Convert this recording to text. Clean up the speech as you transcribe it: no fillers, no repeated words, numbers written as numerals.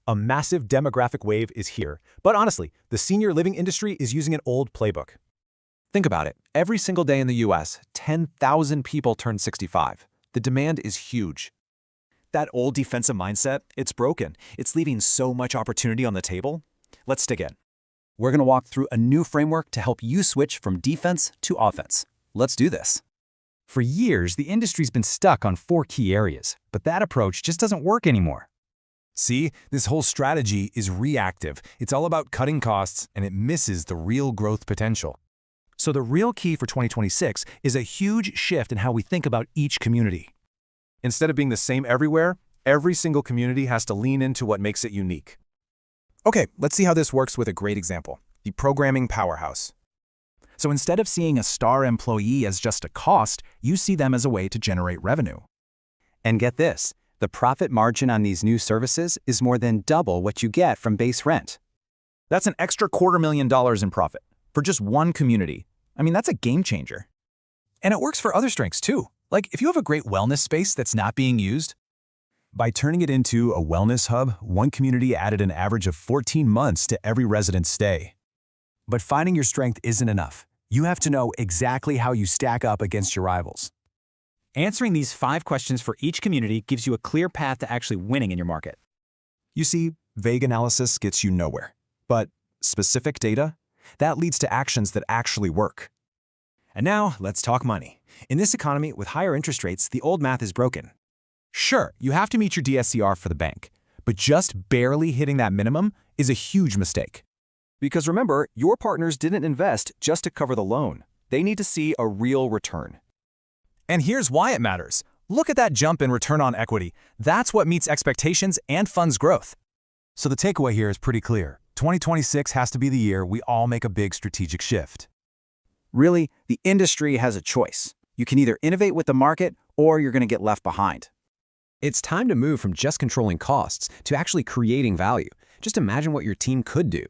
A massive demographic wave is here, but honestly, the senior living industry is using an old playbook. Think about it. Every single day in the US, 10,000 people turn 65. The demand is huge. That old defensive mindset, it's broken. It's leaving so much opportunity on the table. Let's dig in. We're going to walk through a new framework to help you switch from defense to offense. Let's do this. For years, the industry's been stuck on 4 key areas, but that approach just doesn't work anymore. See, this whole strategy is reactive. It's all about cutting costs, and it misses the real growth potential. So the real key for 2026 is a huge shift in how we think about each community. Instead of being the same everywhere, every single community has to lean into what makes it unique. Okay, let's see how this works with a great example, the programming powerhouse. So instead of seeing a star employee as just a cost, you see them as a way to generate revenue. And get this, the profit margin on these new services is more than double what you get from base rent. That's an extra $250,000 in profit for just one community. I mean, that's a game changer. And it works for other strengths too. Like if you have a great wellness space that's not being used. By turning it into a wellness hub, one community added an average of 14 months to every resident's stay. But finding your strength isn't enough. You have to know exactly how you stack up against your rivals. Answering these 5 questions for each community gives you a clear path to actually winning in your market. You see, vague analysis gets you nowhere. But specific data, that leads to actions that actually work. And now, let's talk money. In this economy, with higher interest rates, the old math is broken. Sure, you have to meet your DSCR for the bank, but just barely hitting that minimum is a huge mistake. Because remember, your partners didn't invest just to cover the loan. They need to see a real return. And here's why it matters. Look at that jump in return on equity. That's what meets expectations and funds growth. So the takeaway here is pretty clear. 2026 has to be the year we all make a big strategic shift. Really, the industry has a choice. You can either innovate with the market or you're going to get left behind. It's time to move from just controlling costs to actually creating value. Just imagine what your team could do.